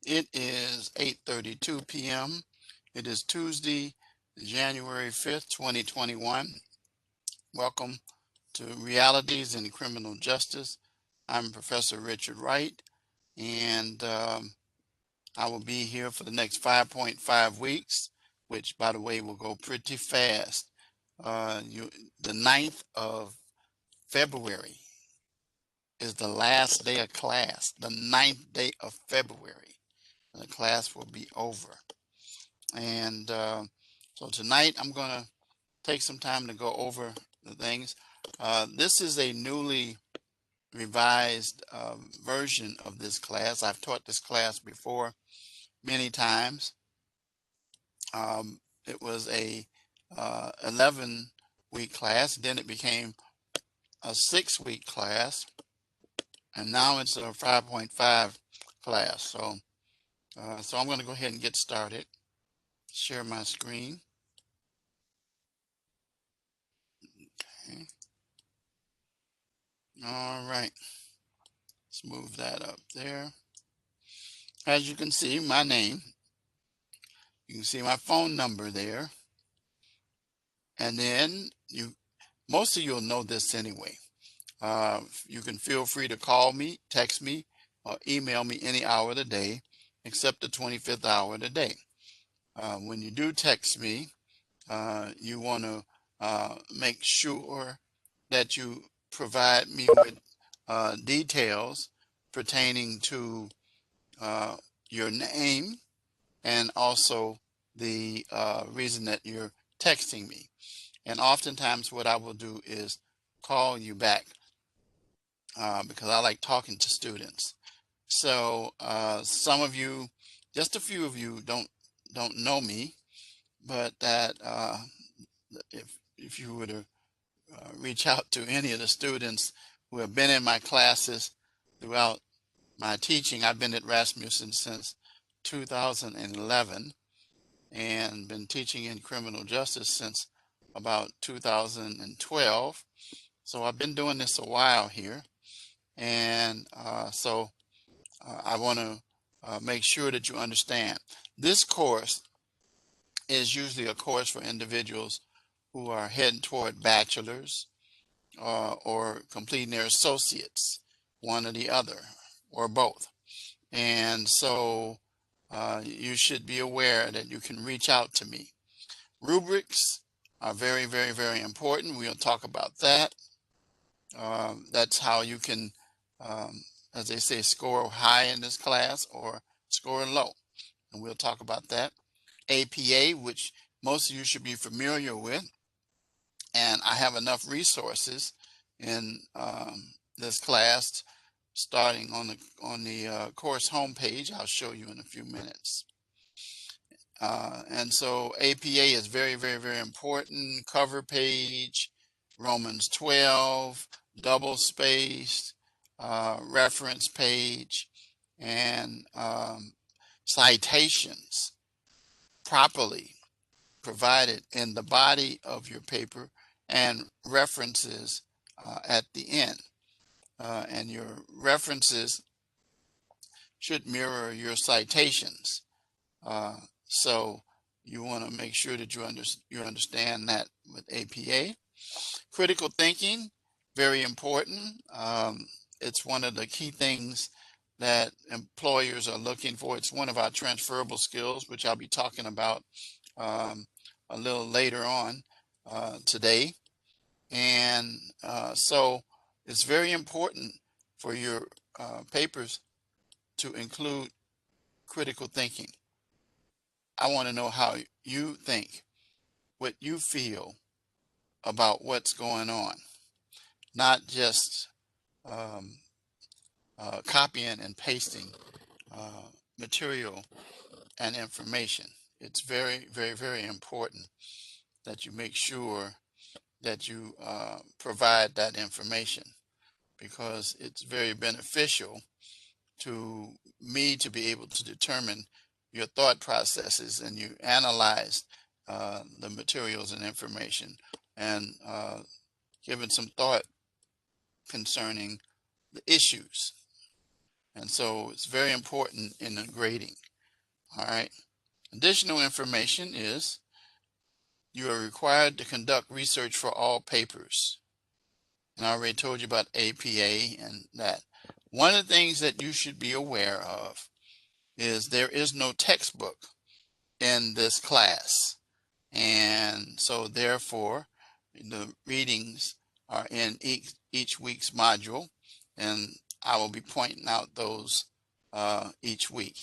It is 8:32 p.m. It is Tuesday, January 5th, 2021. Welcome to Realities in Criminal Justice. I'm Professor Richard Wright, and I will be here for the next 5.5 weeks, which, by the way, will go pretty fast. The 9th of February is the last day of class, the 9th day of February. The class will be over. And so tonight I'm going to take some time to go over the things. This is a newly revised version of this class. I've taught this class before many times. It was a 11-week class, then it became a 6-week class, and now it's a 5.5 class. So I'm going to go ahead and get started. Share my screen. Okay. All right. Let's move that up there. As you can see, my name. You can see my phone number there. And then most of you will know this anyway. You can feel free to call me, text me, or email me any hour of the day, except the 25th hour of the day. When you do text me, you want to make sure that you provide me with details pertaining to your name and also the reason that you're texting me. And oftentimes what I will do is call you back because I like talking to students. So some of you, just a few of you don't know me, but that if you were to reach out to any of the students who have been in my classes throughout my teaching. I've been at Rasmussen since 2011 and been teaching in criminal justice since about 2012. So I've been doing this a while here. And I want to make sure that you understand. This course is usually a course for individuals who are heading toward bachelor's or completing their associates, one or the other, or both. And so you should be aware that you can reach out to me. Rubrics are very, very, very important. We'll talk about that. That's how you can, as they say, score high in this class or score low. And we'll talk about that. APA, which most of you should be familiar with. And I have enough resources in this class starting on the course homepage. I'll show you in a few minutes. And so APA is very, very, very important. Cover page, Romans 12, double spaced, reference page, and citations properly provided in the body of your paper and references at the end. And your references should mirror your citations. So you want to make sure that you understand that with APA. Critical thinking, very important. It's one of the key things that employers are looking for. It's one of our transferable skills, which I'll be talking about a little later on today. And so it's very important for your papers to include critical thinking. I want to know how you think, what you feel about what's going on, not just copying and pasting material and information. It's very, very, very important that you make sure that you provide that information, because it's very beneficial to me to be able to determine your thought processes, and you analyze the materials and information and given some thought concerning the issues. And so it's very important in the grading. All right. Additional information is you are required to conduct research for all papers. And I already told you about APA and that. One of the things that you should be aware of is there is no textbook in this class. And so therefore, the readings are in each week's module, and I will be pointing out those each week.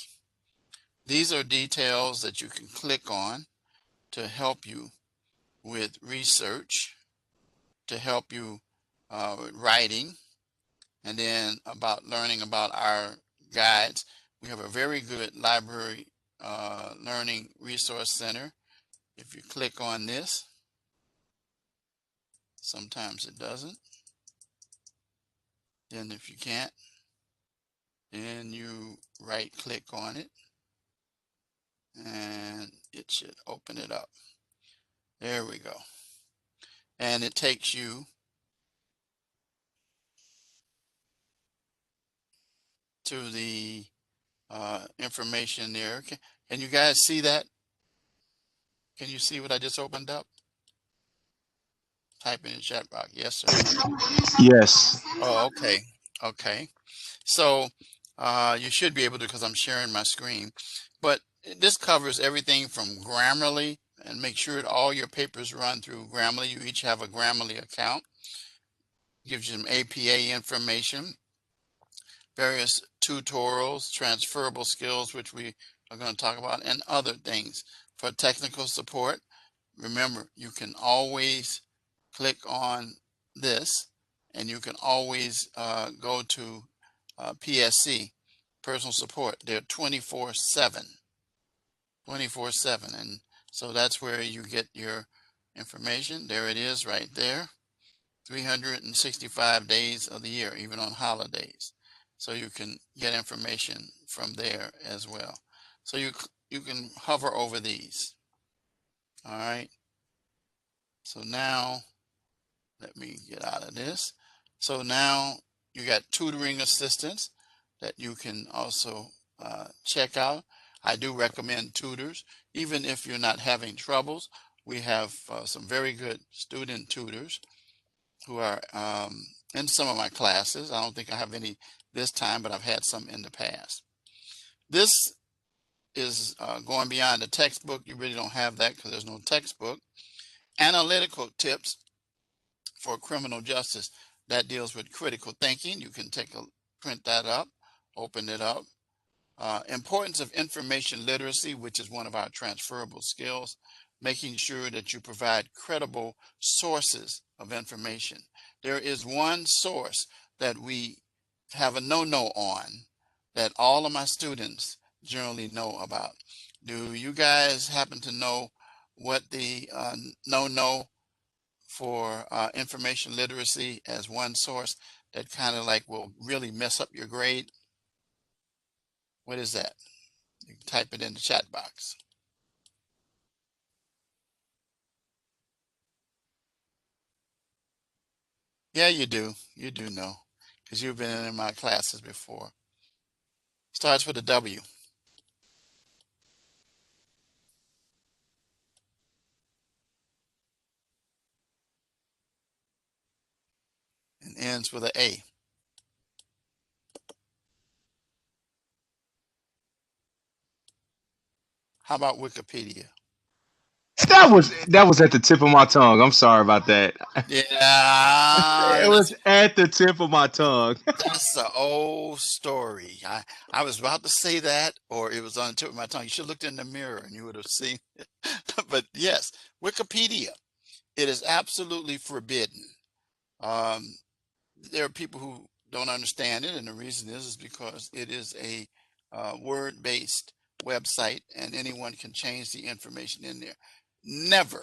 These are details that you can click on to help you with research, to help you with writing, and then about learning about our guides. We have a very good library learning resource center. If you click on this, sometimes it doesn't. Then if you can't, then you right click on it and it should open it up. There we go. And it takes you to the information there. Can you guys see that? Can you see what I just opened up? Type in the chat box, yes or no. Yes. Oh, okay. Okay. So you should be able to, because I'm sharing my screen. But this covers everything from Grammarly, and make sure that all your papers run through Grammarly. You each have a Grammarly account. Gives you some APA information, various tutorials, transferable skills, which we are going to talk about, and other things. For technical support, remember, you can always click on this, and you can always go to PSC, personal support. They're 24/7, 24/7. And so that's where you get your information. There it is right there. 365 days of the year, even on holidays. So you can get information from there as well. So you can hover over these. All right. So now let me get out of this. So now you got tutoring assistance that you can also check out. I do recommend tutors, even if you're not having troubles. We have some very good student tutors who are in some of my classes. I don't think I have any this time, but I've had some in the past. This is going beyond the textbook. You really don't have that because there's no textbook. Analytical tips for criminal justice. That deals with critical thinking. You can print that up, open it up. Importance of information literacy, which is one of our transferable skills, making sure that you provide credible sources of information. There is one source that we have a no-no on that all of my students generally know about. Do you guys happen to know what the no-no for information literacy as one source that kind of like will really mess up your grade? What is that? You can type it in the chat box. Yeah, you do. You do know because you've been in my classes before. Starts with a W and ends with an A. How about Wikipedia? That was at the tip of my tongue. I'm sorry about that. Yeah, It was at the tip of my tongue. that's the old story. I was about to say that, or it was on the tip of my tongue. You should have looked in the mirror and you would have seen it. But yes, Wikipedia. It is absolutely forbidden. Um, there are people who don't understand it, and the reason is because it is a word-based website, and anyone can change the information in there. Never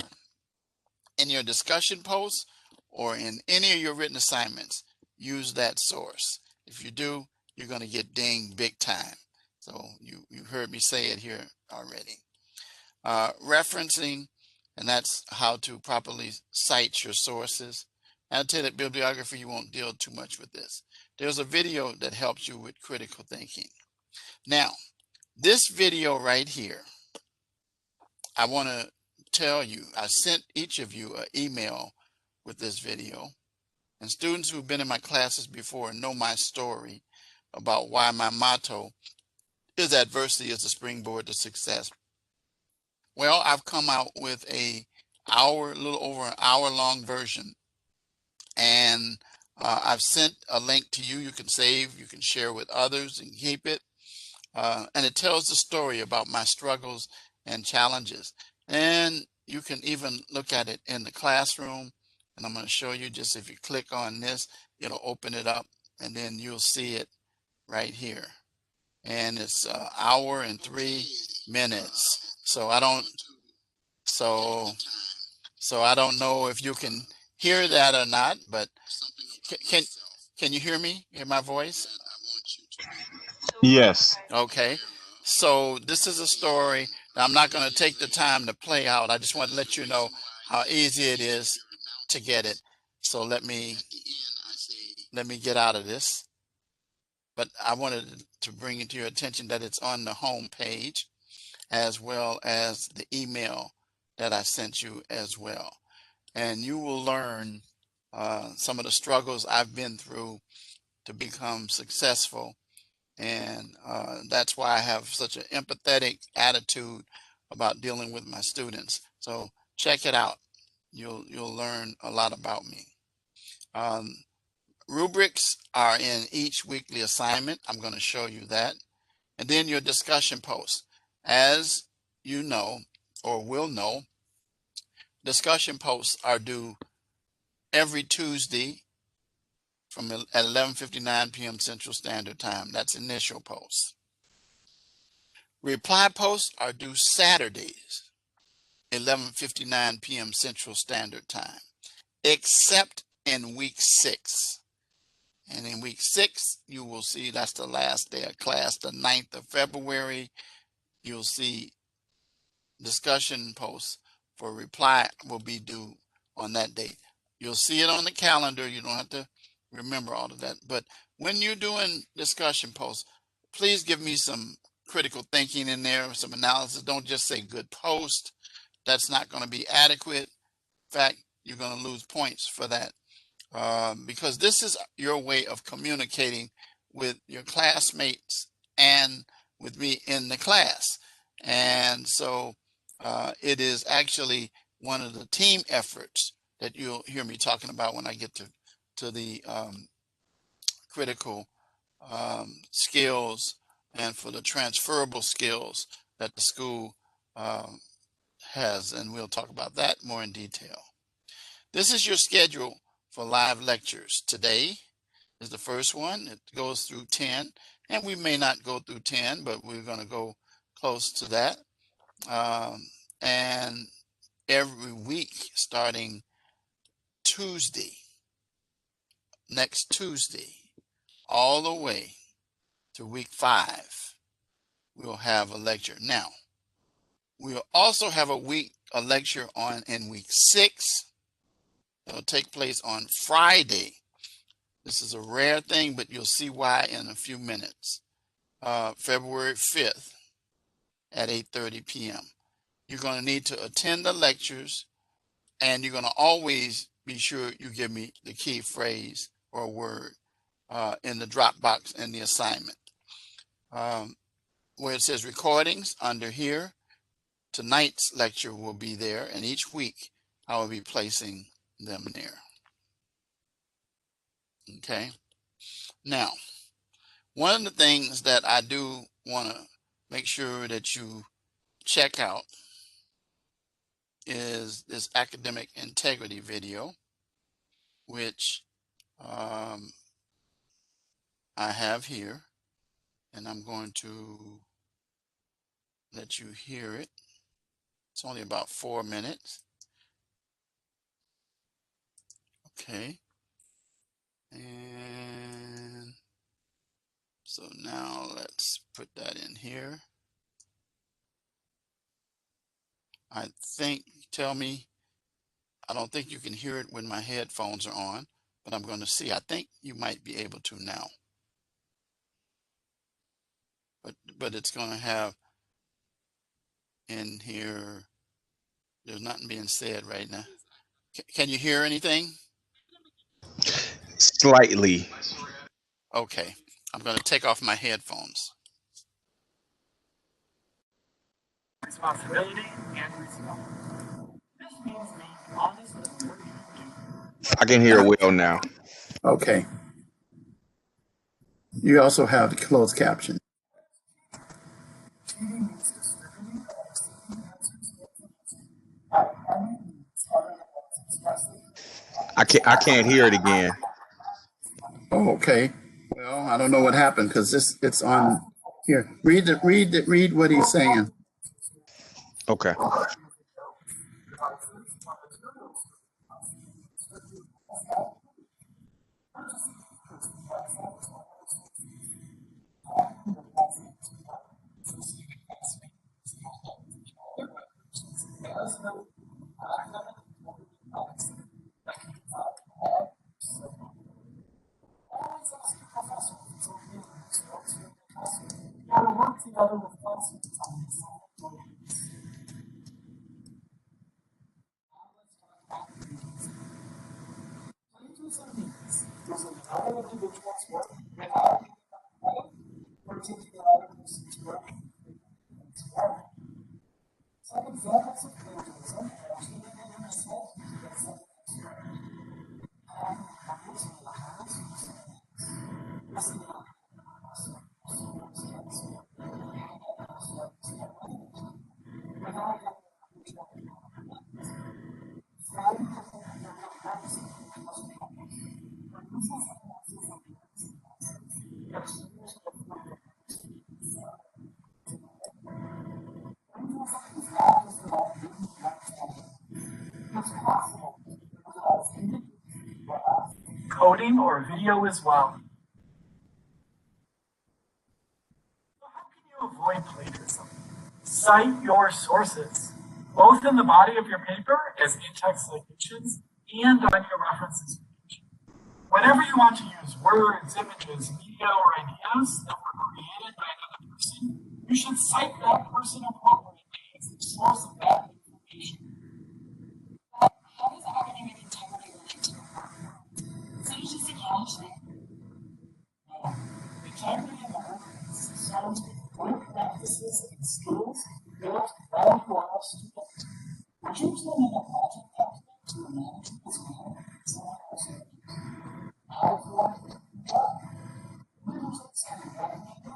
in your discussion posts or in any of your written assignments use that source. If you do, you're going to get dinged big time. So you heard me say it here already. Referencing, and that's how to properly cite your sources. I'll tell you that bibliography, you won't deal too much with this. there's a video that helps you with critical thinking. Now, this video right here, I want to tell you, I sent each of you an email with this video, and students who've been in my classes before know my story about why my motto is adversity is a springboard to success. Well, I've come out with a little over an hour long version, and I've sent a link to you. You can save, you can share with others and keep it. And it tells the story about my struggles and challenges. And you can even look at it in the classroom. And I'm going to show you, just if you click on this, it'll open it up, and then you'll see it right here. And it's an hour and 3 minutes. So I don't know if you can hear that or not, but can can you hear me? Hear my voice? Yes. Okay. So this is a story that I'm not going to take the time to play out. I just want to let you know how easy it is to get it. So let me get out of this. But I wanted to bring it to your attention that it's on the home page, as well as the email that I sent you as well. And you will learn some of the struggles I've been through to become successful. And that's why I have such an empathetic attitude about dealing with my students. So check it out. You'll learn a lot about me. Rubrics are in each weekly assignment. I'm going to show you that. And then your discussion posts. As you know, or will know, discussion posts are due every Tuesday at 11:59 p.m. Central Standard Time. That's initial posts. Reply posts are due Saturdays, 11:59 p.m. Central Standard Time, except in week 6. And in week 6, you will see that's the last day of class, the 9th of February. You'll see discussion posts for reply will be due on that date. You'll see it on the calendar. You don't have to remember all of that. But when you're doing discussion posts, please give me some critical thinking in there, some analysis. Don't just say good post. That's not going to be adequate. In fact, you're going to lose points for that, because this is your way of communicating with your classmates and with me in the class. And so it is actually one of the team efforts that you'll hear me talking about when I get to the critical skills and for the transferable skills that the school has. And we'll talk about that more in detail. This is your schedule for live lectures. Today is the first one. It goes through 10, and we may not go through 10, but we're going to go close to that. And every week, starting Tuesday, next Tuesday, all the way to week 5, we'll have a lecture. Now, we'll also have a lecture in week 6. It'll take place on Friday. This is a rare thing, but you'll see why in a few minutes. February 5th at 8:30 p.m. You're going to need to attend the lectures, and you're going to always be sure you give me the key phrase or word in the Dropbox in the assignment. Where it says recordings under here, tonight's lecture will be there, and each week I will be placing them there. Okay. Now, one of the things that I do want to make sure that you check out is this academic integrity video, which I have here, and I'm going to let you hear it. It's only about 4 minutes. Okay. And so now let's put that in here. tell me, I don't think you can hear it when my headphones are on, but I'm going to see. I think you might be able to now. But it's going to have in here, there's nothing being said right now. Can you hear anything? Slightly. Okay, I'm going to take off my headphones. Responsibility and result. This means being honest with what you do. I can hear well now. Okay. You also have the closed caption. I can't hear it again. Oh, okay. Well, I don't know what happened because it's on here. Read what he's saying. Okay. Coding or video as well. So how can you avoid plagiarism? Cite your sources, both in the body of your paper as in-text citations and on your references page. Whenever you want to use words, images, media, or ideas that were created by another person, you should cite that person appropriately as the source of that information. How does academic integrity relate to your work? So you just accomplishment. No. Integrity in the workplace starts with work practices and skills built while you are a student. Would you turn in a project document to a manager as well? Someone else? How do you want to do your job? Managers have recommended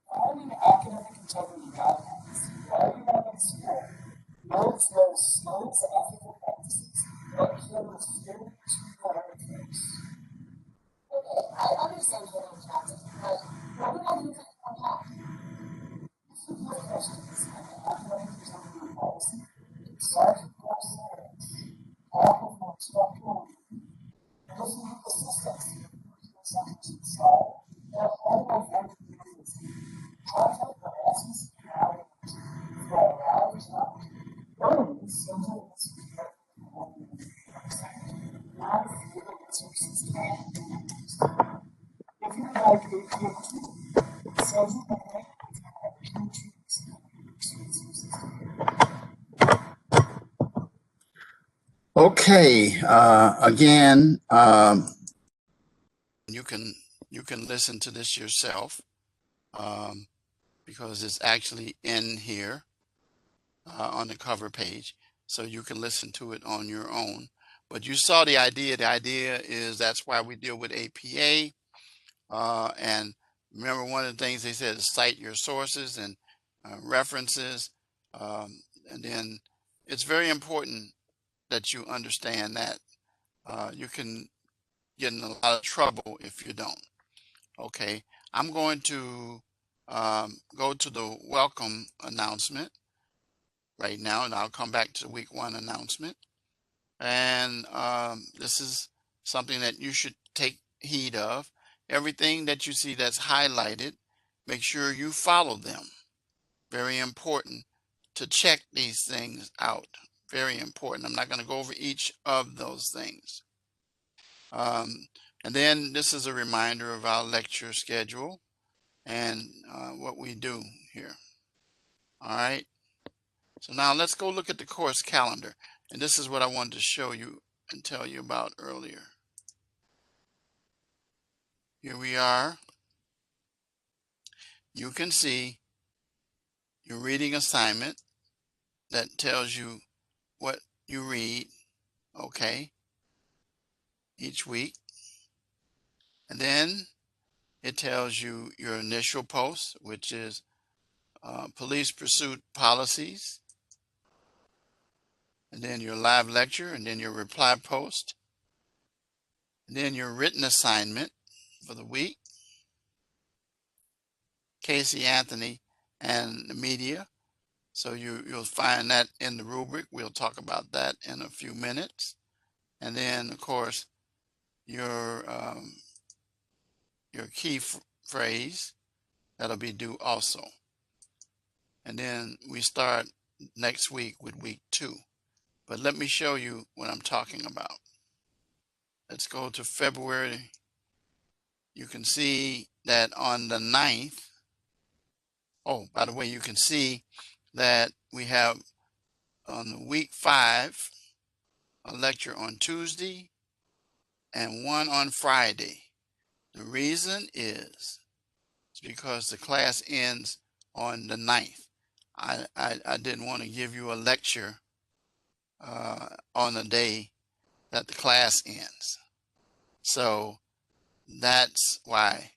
following academic integrity guidelines while you're in school builds those skills and ethical practices that carry here to your workplace. Okay, I understand coding is practice, but what would I do if I forgot? Listen to your questions and the academic integrity policy. Start with course areas. Talk with more structural listen to the systems centers installed that all of their communities. Contact the Rasmussen for a large amount. Learning simple resources not fewer resources if you like APA2, says it that way, okay, again, You can listen to this yourself because it's actually in here on the cover page, so you can listen to it on your own. But you saw the idea. The idea is that's why we deal with APA. And remember, one of the things they said is cite your sources and references. And then it's very important that you understand that. You can get in a lot of trouble if you don't. Okay, I'm going to go to the welcome announcement right now, and I'll come back to week 1 announcement. And this is something that you should take heed of. Everything that you see that's highlighted, make sure you follow them. Very important to check these things out Very important. I'm not going to go over each of those things. And then this is a reminder of our lecture schedule and what we do here. All right. So now let's go look at the course calendar. And this is what I wanted to show you and tell you about earlier. Here we are. You can see your reading assignment that tells you what you read, okay, each week. And then it tells you your initial post, which is police pursuit policies, and then your live lecture, and then your reply post, and then your written assignment for the week, Casey Anthony and the media. So you'll find that in the rubric. We'll talk about that in a few minutes. And then, of course, your key phrase that'll be due also. And then we start next week with week 2. But let me show you what I'm talking about. Let's go to February. You can see that on the 9th, oh, by the way, you can see that we have on week 5 a lecture on Tuesday and one on Friday. The reason is because the class ends on the 9th. I didn't want to give you a lecture on the day that the class ends. So that's why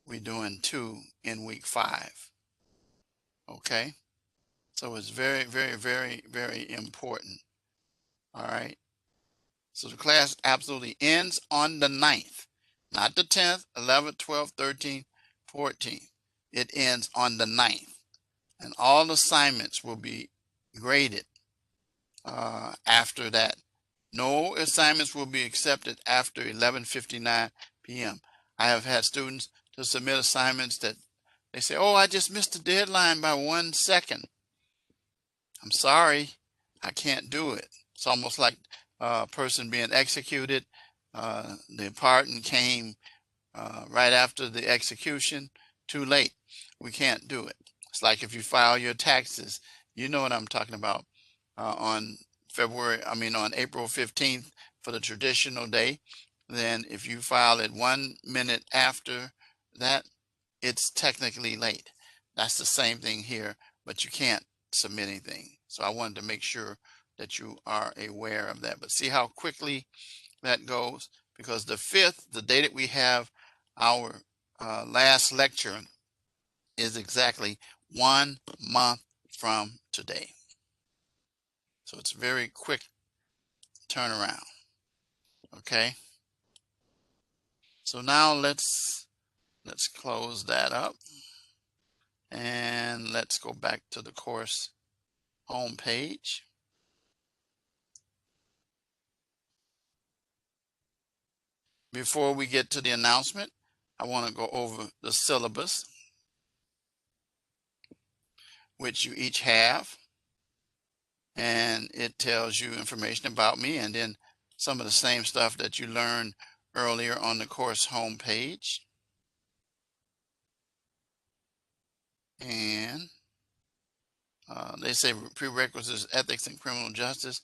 we're doing 2 in week 5. Okay? So it's very, very, very, very important. All right? So the class absolutely ends on the 9th, not the 10th, 11th, 12th, 13th, 14th. It ends on the 9th. And all assignments will be graded after that. No assignments will be accepted after 11:59 p.m. I have had students to submit assignments that they say, oh, I just missed the deadline by 1 second. I'm sorry, I can't do it. It's almost like a person being executed. The pardon came right after the execution, too late. We can't do it. It's like if you file your taxes, you know what I'm talking about, on on April 15th for the traditional day. Then if you file it 1 minute after that, it's technically late. That's the same thing here, but you can't submit anything. So I wanted to make sure that you are aware of that. But see how quickly that goes? Because the 5th, the day that we have our last lecture, is exactly 1 month from today. So it's a very quick turnaround. Okay. So now let's close that up and let's go back to the course home page. Before we get to the announcement, I want to go over the syllabus, which you each have. And it tells you information about me and then some of the same stuff that you learned earlier on the course home page. And they say prerequisites, ethics and criminal justice.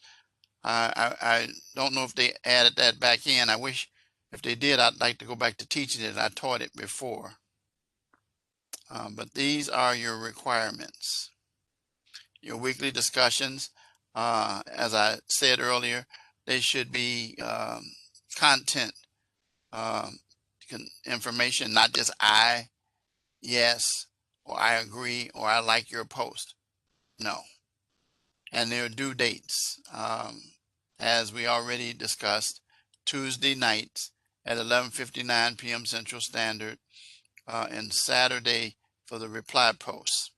I don't know if they added that back in. I wish if they did, I'd like to go back to teaching it. I taught it before. But these are your requirements. Your weekly discussions, as I said earlier, they should be content information, not just yes, or I agree, or I like your post. No. And their due dates, as we already discussed, Tuesday nights at 11:59 p.m. Central Standard, and Saturday for the reply posts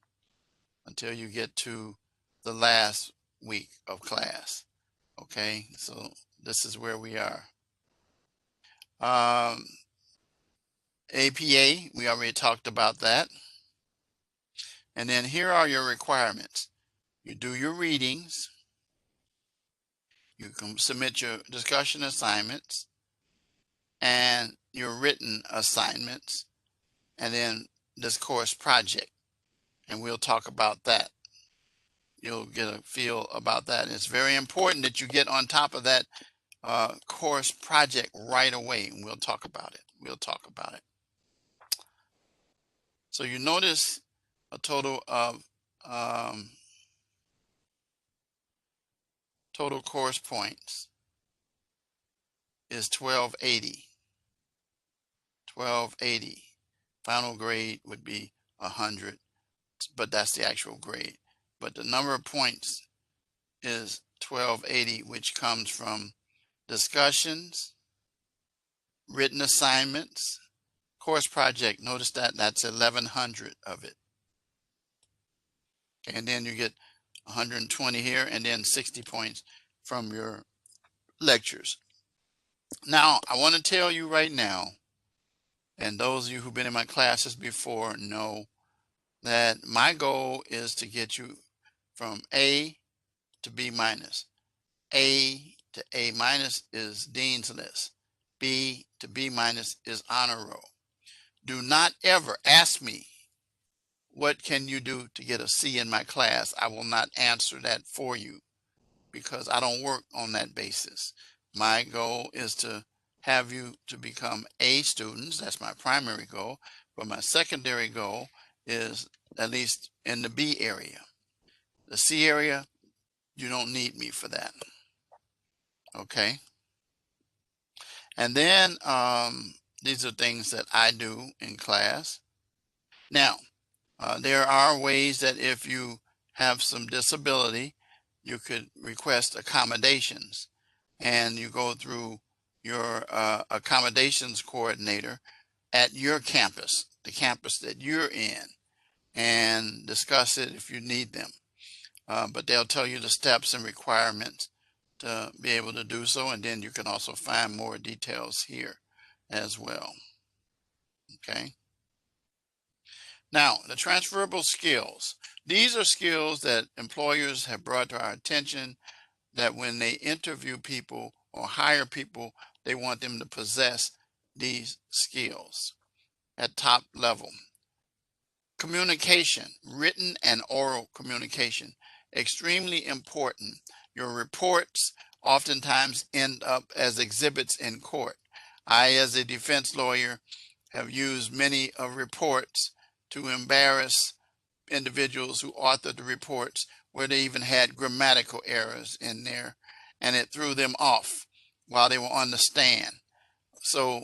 until you get to the last week of class. Okay, so this is where we are. APA, we already talked about that. And then here are your requirements. You do your readings, You can submit your discussion assignments and your written assignments, and then this course project, and we'll talk about that. You'll get a feel about that. And it's very important that you get on top of that course project right away, and we'll talk about it. We'll talk about it. So you notice a total of total course points is 1280. 1280. Final grade would be 100, but that's the actual grade. But the number of points is 1280, which comes from discussions, written assignments, course project. Notice that that's 1100 of it. And then you get 120 here, and then 60 points from your lectures. Now, I want to tell you right now, and those of you who've been in my classes before know that my goal is to get you from A to B minus. A to A minus is Dean's List. B to B minus is honor roll. Do not ever ask me, what can you do to get a C in my class? I will not answer that for you because I don't work on that basis. My goal is to have you to become A students. That's my primary goal. But my secondary goal is at least in the B area. The C area, you don't need me for that. Okay. And then these are things that I do in class. Now, there are ways that if you have some disability, you could request accommodations, and you go through your accommodations coordinator at your campus, the campus that you're in, and discuss it if you need them. But they'll tell you the steps and requirements to be able to do so, and then you can also find more details here as well. Okay. Now, the transferable skills. These are skills that employers have brought to our attention, that when they interview people or hire people, they want them to possess these skills at top level. Communication, written and oral communication, extremely important. Your reports oftentimes end up as exhibits in court. I, as a defense lawyer, have used many reports to embarrass individuals who authored the reports where they even had grammatical errors in there, and it threw them off while they were on the stand. So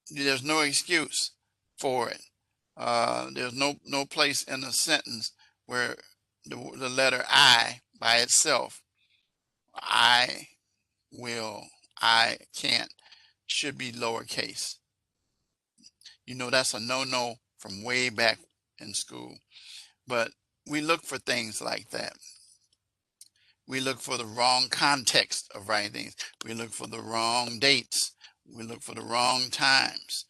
there's no excuse for it. There's no place in a sentence where the letter I by itself, I will, I can't, should be lowercase. You know, that's a no-no from way back in school. But we look for things like that. We look for the wrong context of writing things. We look for the wrong dates. We look for the wrong times.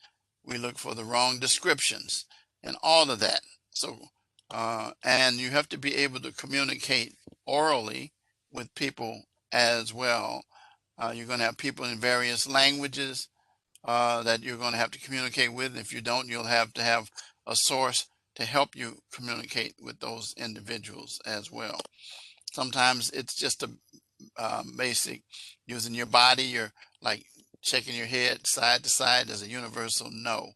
We look for the wrong descriptions and all of that. So, and you have to be able to communicate orally with people as well. You're going to have people in various languages that you're going to have to communicate with. If you don't, you'll have to have a source to help you communicate with those individuals as well. Sometimes it's just a basic using your body. You're like shaking your head side to side as a universal no.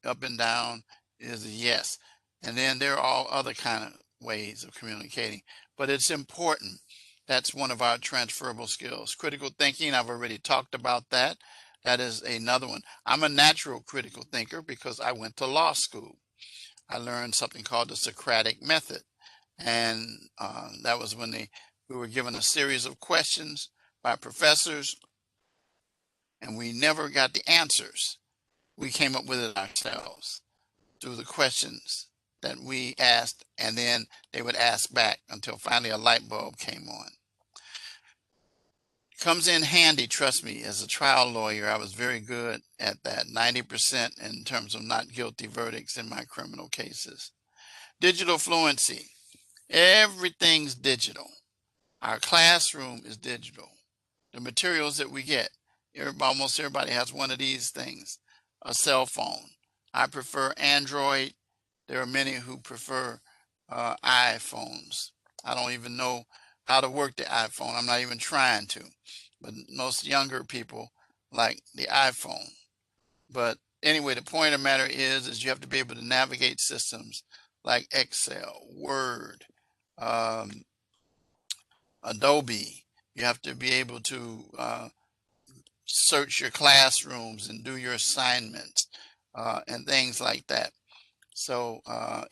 Up and down is a yes. And then there are all other kind of ways of communicating. But it's important. That's one of our transferable skills. Critical thinking, I've already talked about that. That is another one. I'm a natural critical thinker because I went to law school. I learned something called the Socratic method. And that was when we were given a series of questions by professors, and we never got the answers. We came up with it ourselves through the questions that we asked, and then they would ask back until finally a light bulb came on. It comes in handy, trust me. As a trial lawyer, I was very good at that, 90% in terms of not guilty verdicts in my criminal cases. Digital fluency. Everything's digital. Our classroom is digital. The materials that we get, almost everybody has one of these things, a cell phone. I prefer Android. There are many who prefer iPhones. I don't even know how to work the iPhone. I'm not even trying to. But most younger people like the iPhone. But anyway, the point of the matter is you have to be able to navigate systems like Excel, Word, um, Adobe. You have to be able to search your classrooms and do your assignments and things like that. So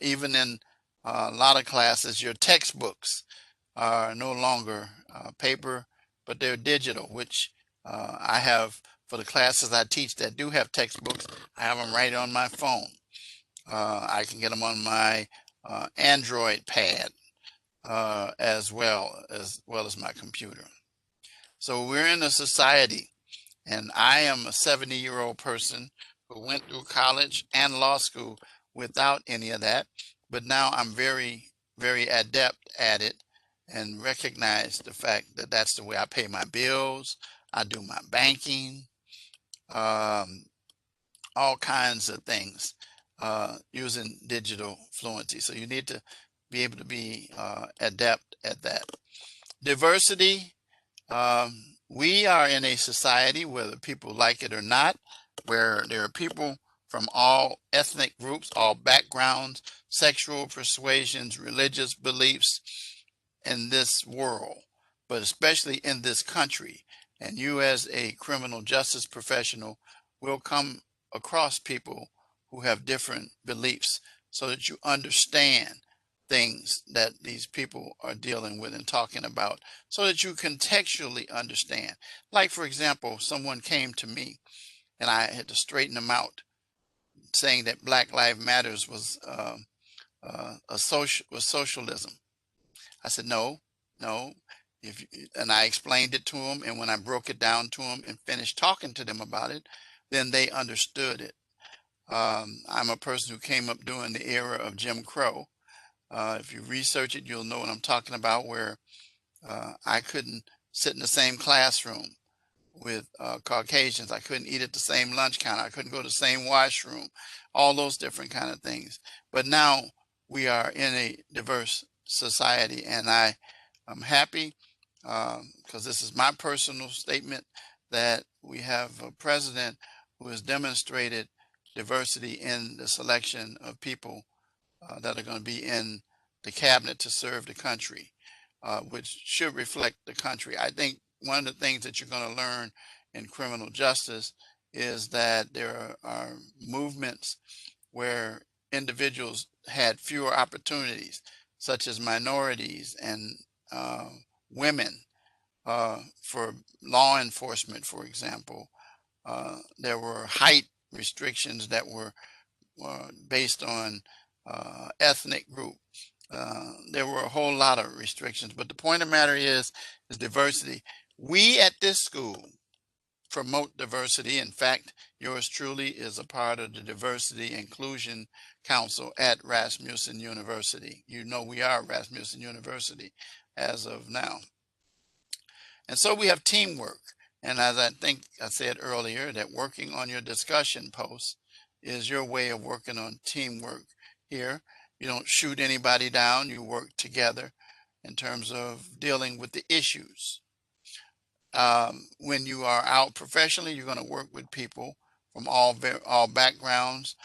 even in a lot of classes, your textbooks are no longer paper, but they're digital, which I have for the classes I teach that do have textbooks. I have them right on my phone. I can get them on my Android pad as well as my computer. So we're in a society, and I am a 70-year-old person who went through college and law school without any of that. But now I'm very, very adept at it and recognize the fact that that's the way I pay my bills. I do my banking, um, all kinds of things using digital fluency. So you need to be able to be adept at that. Diversity. We are in a society, whether people like it or not, where there are people from all ethnic groups, all backgrounds, sexual persuasions, religious beliefs in this world, but especially in this country. And you, as a criminal justice professional, will come across people who have different beliefs so that you understand things that these people are dealing with and talking about so that you contextually understand. Like, for example, someone came to me and I had to straighten them out, saying that Black Lives Matters was socialism. I said, no, no. And I explained it to them, and when I broke it down to them and finished talking to them about it, then they understood it. I'm a person who came up during the era of Jim Crow. If you research it, you'll know what I'm talking about, where I couldn't sit in the same classroom with Caucasians. I couldn't eat at the same lunch counter. I couldn't go to the same washroom, all those different kind of things. But now we are in a diverse society, and I am happy because this is my personal statement that we have a president who has demonstrated diversity in the selection of people that are going to be in the cabinet to serve the country, which should reflect the country. I think one of the things that you're going to learn in criminal justice is that there are movements where individuals had fewer opportunities, such as minorities and women. For law enforcement, for example, there were height restrictions that were based on ethnic group. There were a whole lot of restrictions, but the point of the matter is diversity. We at this school promote diversity. In fact, yours truly is a part of the Diversity Inclusion Council at Rasmussen University. You know we are Rasmussen University as of now. And so we have teamwork. And as I think I said earlier, that working on your discussion posts is your way of working on teamwork here. You don't shoot anybody down, you work together in terms of dealing with the issues. When you are out professionally, you're going to work with people from all backgrounds,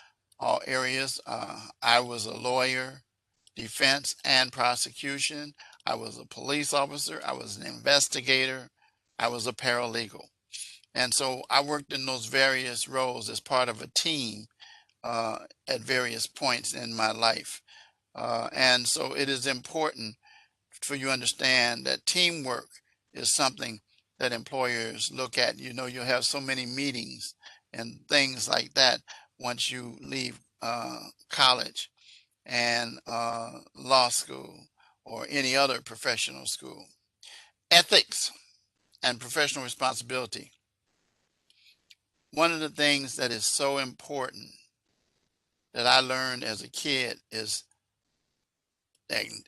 all areas. I was a lawyer, defense and prosecution. I was a police officer. I was an investigator. I was a paralegal. And so I worked in those various roles as part of a team at various points in my life. And so it is important for you to understand that teamwork is something that employers look at. You know, you'll have so many meetings and things like that once you leave college and law school or any other professional school. Ethics and professional responsibility. One of the things that is so important that I learned as a kid is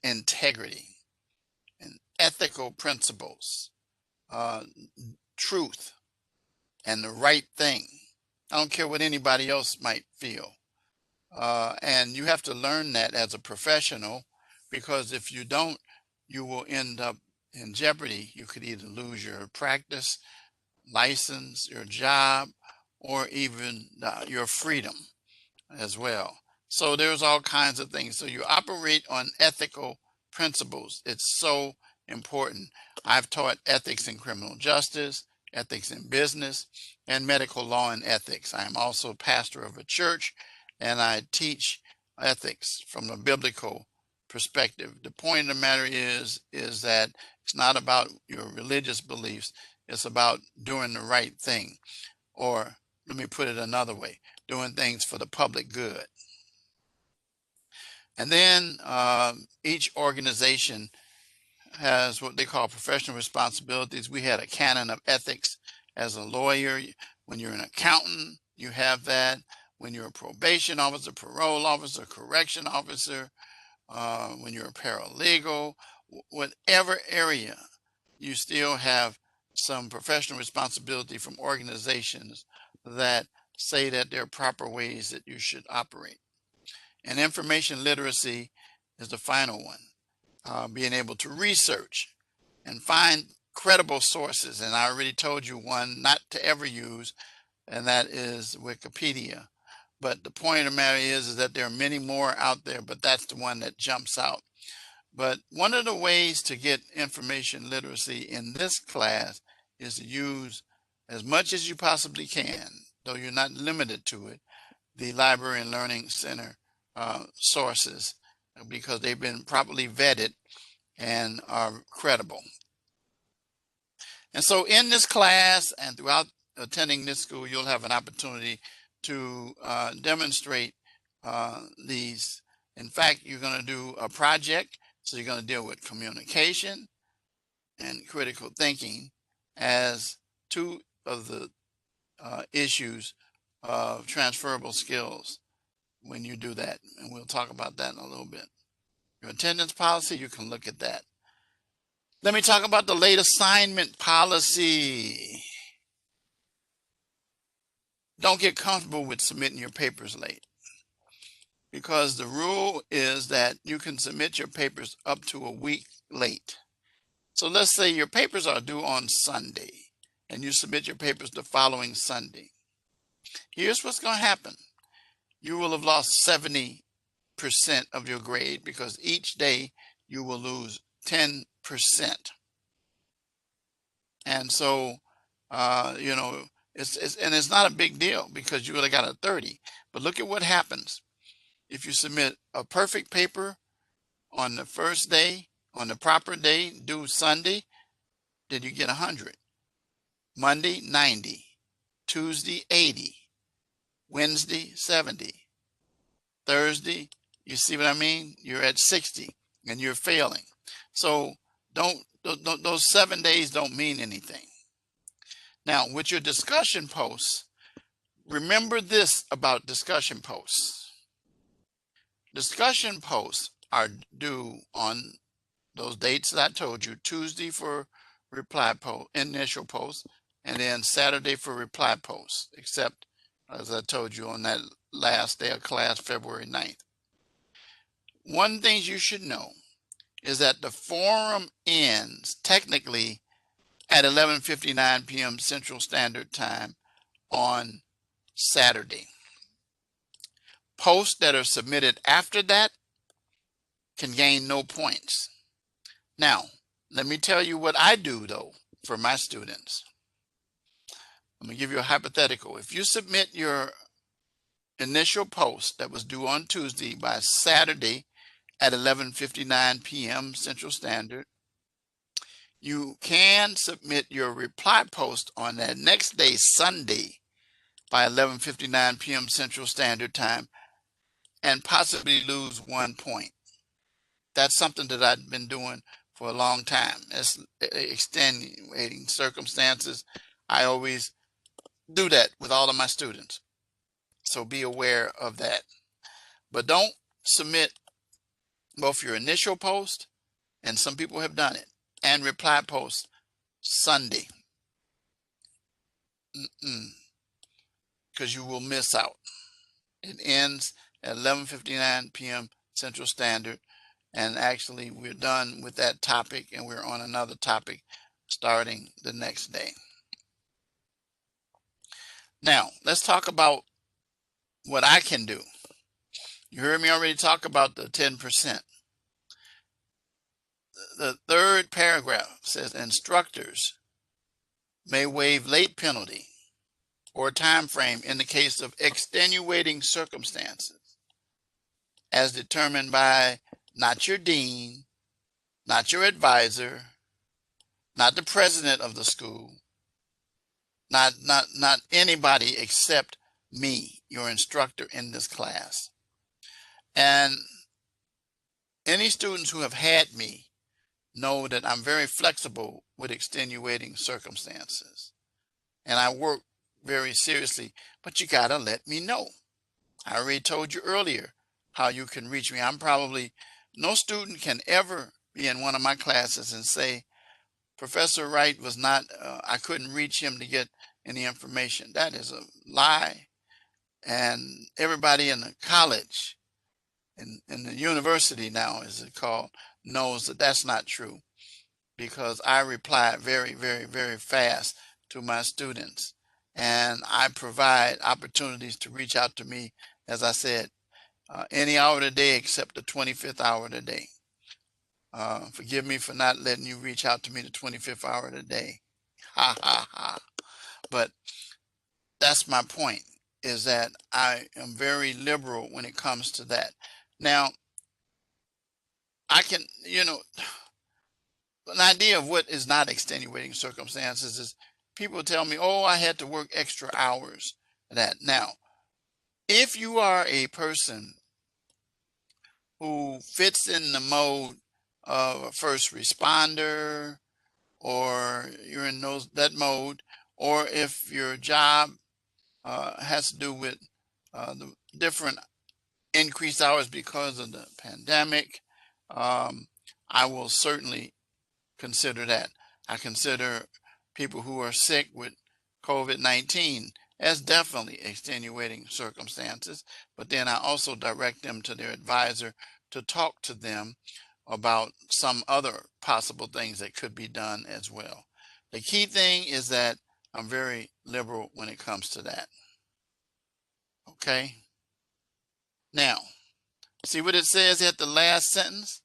integrity. And ethical principles, truth, and the right thing. I don't care what anybody else might feel. And you have to learn that as a professional, because if you don't, you will end up in jeopardy. You could either lose your practice license, your job, or even your freedom as well. So there's all kinds of things. So you operate on ethical principles. It's so important. I've taught ethics in criminal justice, ethics in business, and medical law and ethics. I am also pastor of a church, and I teach ethics from a biblical perspective. The point of the matter is that it's not about your religious beliefs. It's about doing the right thing. Or let me put it another way, doing things for the public good. And then each organization has what they call professional responsibilities. We had a canon of ethics as a lawyer. When you're an accountant, you have that. When you're a probation officer, parole officer, correction officer, when you're a paralegal, whatever area, you still have some professional responsibility from organizations that say that there are proper ways that you should operate. And information literacy is the final one, being able to research and find credible sources. And I already told you one not to ever use, and that is Wikipedia. But the point of the matter is that there are many more out there, but that's the one that jumps out. But one of the ways to get information literacy in this class is to use as much as you possibly can, though you're not limited to it, the Library and Learning Center sources, because they've been properly vetted and are credible. And so in this class and throughout attending this school, you'll have an opportunity to demonstrate these. In fact, you're going to do a project. So you're going to deal with communication and critical thinking as two of the issues of transferable skills when you do that. And we'll talk about that in a little bit. Your attendance policy, you can look at that. Let me talk about the late assignment policy. Don't get comfortable with submitting your papers late, because the rule is that you can submit your papers up to a week late. So let's say your papers are due on Sunday and you submit your papers the following Sunday. Here's what's going to happen. You will have lost 70% of your grade, because each day you will lose 10%. And so, you know, it's not a big deal because you really got a 30. But look at what happens. If you submit a perfect paper on the first day, on the proper day, due Sunday, then you get 100. Monday, 90. Tuesday, 80. Wednesday, 70. Thursday, you see what I mean? You're at 60 and you're failing. So those 7 days don't mean anything. Now, with your discussion posts, remember this about discussion posts. Discussion posts are due on those dates that I told you: Tuesday for reply post, initial post, and then Saturday for reply post, except as I told you on that last day of class, February 9th. One thing you should know is that the forum ends technically at 11:59 p.m. Central Standard Time on Saturday. Posts that are submitted after that can gain no points. Now, let me tell you what I do though for my students. I'm going to give you a hypothetical. If you submit your initial post that was due on Tuesday by Saturday at 11:59 p.m. Central Standard, you can submit your reply post on that next day, Sunday, by 11:59 p.m. Central Standard Time, and possibly lose 1 point. That's something that I've been doing for a long time. It's extenuating circumstances. I always do that with all of my students. So be aware of that. But don't submit both your initial post, and some people have done it, and reply post Sunday, because you will miss out. It ends at 11:59 p.m. Central Standard, and actually we're done with that topic and we're on another topic starting the next day. Now, let's talk about what I can do. You heard me already talk about the 10%. The third paragraph says instructors may waive late penalty or time frame in the case of extenuating circumstances as determined by not your dean, not your advisor, not the president of the school, not anybody except me, your instructor in this class. And any students who have had me know that I'm very flexible with extenuating circumstances. And I work very seriously, but you gotta let me know. I already told you earlier how you can reach me. No student can ever be in one of my classes and say, Professor Wright was not, I couldn't reach him to get any information. That is a lie. And everybody in the college, in the university now, as it's called, knows that that's not true, because I reply very, very, very fast to my students. And I provide opportunities to reach out to me, as I said, any hour of the day except the 25th hour of the day. Forgive me for not letting you reach out to me the 25th hour of the day. Ha ha ha. But that's my point, is that I am very liberal when it comes to that. Now, I can, an idea of what is not extenuating circumstances is people tell me, oh, I had to work extra hours. That now, if you are a person who fits in the mode of a first responder, or you're in that mode, or if your job has to do with the different increased hours because of the pandemic, I will certainly consider that. I consider people who are sick with COVID-19 as definitely extenuating circumstances, but then I also direct them to their advisor to talk to them about some other possible things that could be done as well. The key thing is that I'm very liberal when it comes to that. Okay? Now, see what it says at the last sentence?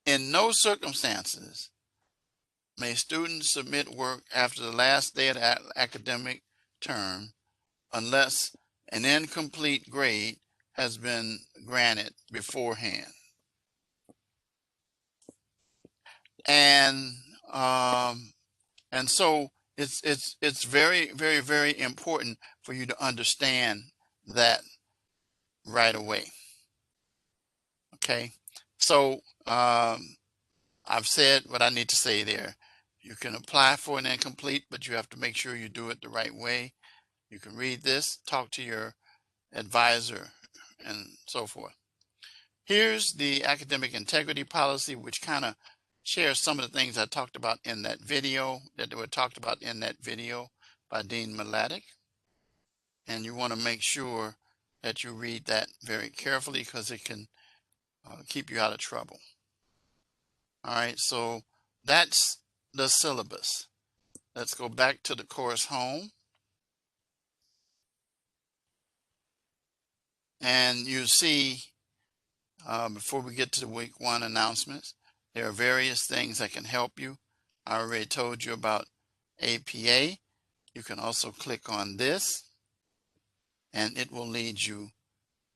In no circumstances may students submit work after the last day of the academic term unless an incomplete grade has been granted beforehand. And so it's very, very, very important for you to understand that right away. Okay, so I've said what I need to say there. You can apply for an incomplete, but you have to make sure you do it the right way. You can read this, talk to your advisor, and so forth. Here's the academic integrity policy, which kind of shares some of the things I talked about in that video, that were talked about in that video by Dean Mladic. And you want to make sure that you read that very carefully, because it can keep you out of trouble. All right, so that's the syllabus. Let's go back to the course home. And you see, before we get to the week 1 announcements, there are various things that can help you. I already told you about APA. You can also click on this, and it will lead you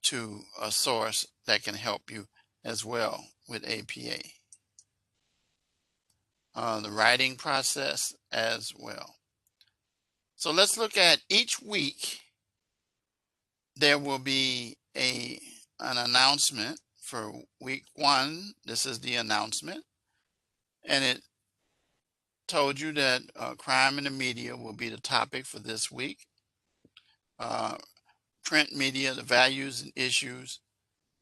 to a source that can help you as well with APA. The writing process as well. So let's look at each week. There will be an announcement for week 1. This is the announcement, and it told you that crime in the media will be the topic for this week. Print media, the values and issues,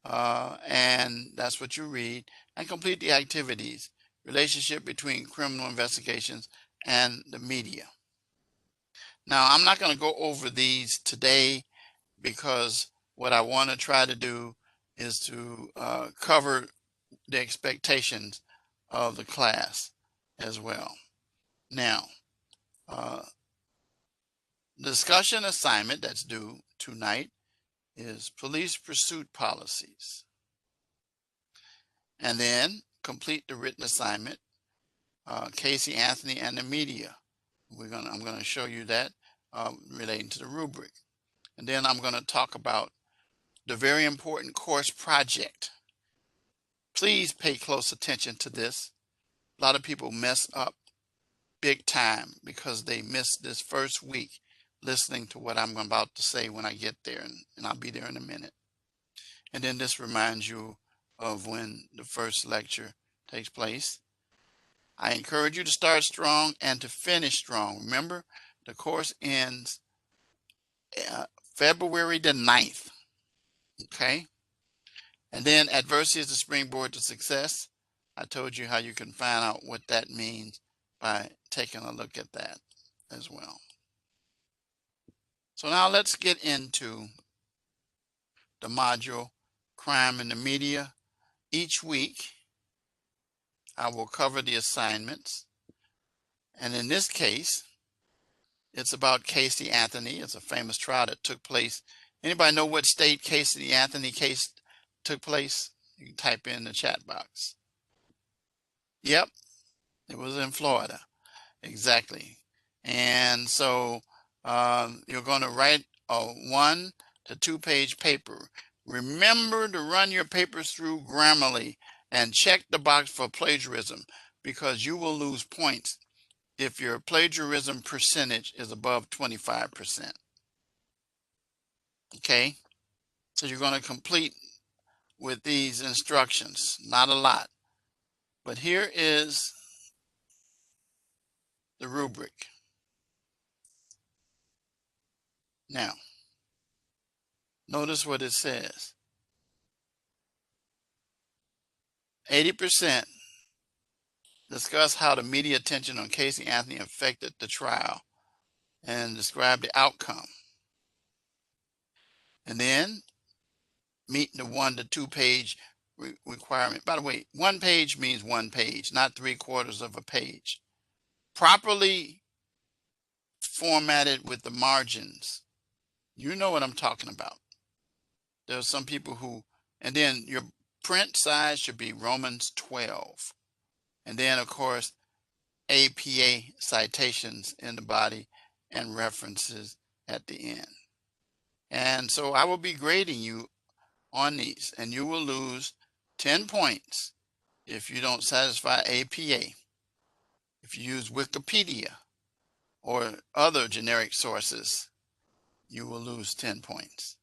and that's what you read, and complete the activities relationship between criminal investigations and the media. Now, I'm not going to go over these today because what I want to try to do is to cover the expectations of the class as well. Now, discussion assignment that's due tonight is police pursuit policies. And then complete the written assignment, Casey Anthony and the media. I'm going to show you that relating to the rubric. And then I'm going to talk about the very important course project. Please pay close attention to this. A lot of people mess up big time because they miss this first week listening to what I'm about to say when I get there, and I'll be there in a minute. And then this reminds you of when the first lecture takes place. I encourage you to start strong and to finish strong. Remember, the course ends February the 9th. Okay? And then adversity is the springboard to success. I told you how you can find out what that means by taking a look at that as well. So now let's get into the module, Crime in the Media. Each week, I will cover the assignments. And in this case, it's about Casey Anthony. It's a famous trial that took place. Anybody know what state Casey Anthony case took place? You can type in the chat box. Yep, it was in Florida. Exactly. And so you're going to write a 1 to 2 page paper. Remember to run your papers through Grammarly and check the box for plagiarism, because you will lose points if your plagiarism percentage is above 25%. Okay, so you're going to complete with these instructions. Not a lot, but here is the rubric. Now, notice what it says. 80% discuss how the media attention on Casey Anthony affected the trial and describe the outcome. And then meet the 1 to 2 page requirement. By the way, 1 page means 1 page, not 3/4 of a page. Properly formatted with the margins. You know what I'm talking about. There are some people who, and then your print size should be Romans 12. And then, of course, APA citations in the body and references at the end. And so I will be grading you on these, and you will lose 10 points if you don't satisfy APA. If you use Wikipedia or other generic sources, you will lose 10 points.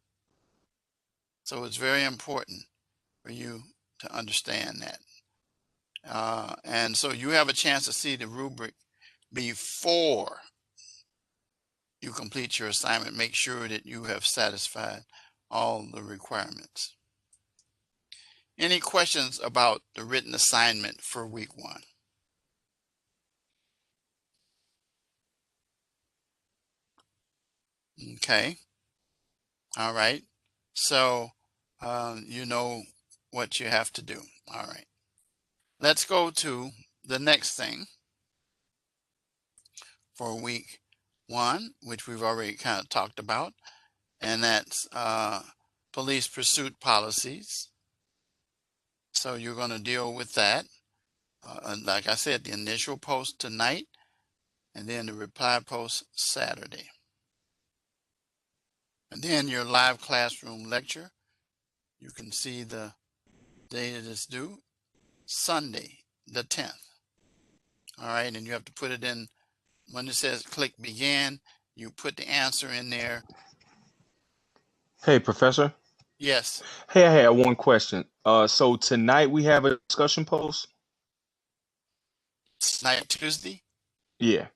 So it's very important for you to understand that. And so you have a chance to see the rubric before you complete your assignment. Make sure that you have satisfied all the requirements. Any questions about the written assignment for week 1? Okay. All right. So you know what you have to do. All right. Let's go to the next thing for week 1, which we've already kind of talked about, and that's police pursuit policies. So you're going to deal with that. Like I said, the initial post tonight, and then the reply post Saturday. And then your live classroom lecture, you can see the date it is due, Sunday, the 10th. All right, and you have to put it in, when it says click begin, you put the answer in there. Hey, Professor. Yes. Hey, I had one question. So tonight we have a discussion post? Tonight, Tuesday, Yeah.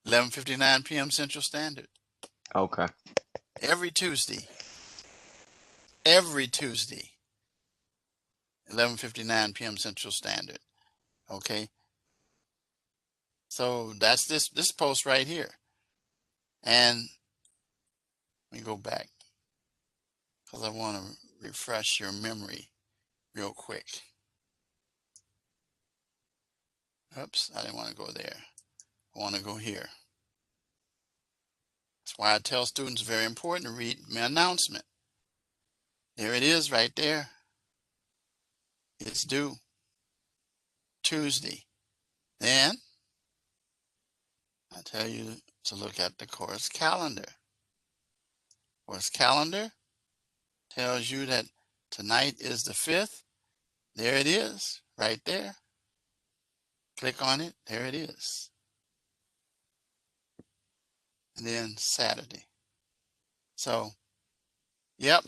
11:59 p.m. Central Standard. Okay. Every Tuesday. Every Tuesday, 11:59 p.m. Central Standard. Okay. So that's this post right here. And let me go back because I want to refresh your memory real quick. Oops, I didn't want to go there. I want to go here. That's why I tell students it's very important to read my announcement. There it is right there. It's due Tuesday. Then I tell you to look at the course calendar. Course calendar tells you that tonight is the 5th. There it is, right there. Click on it. There it is. And then Saturday. So, yep.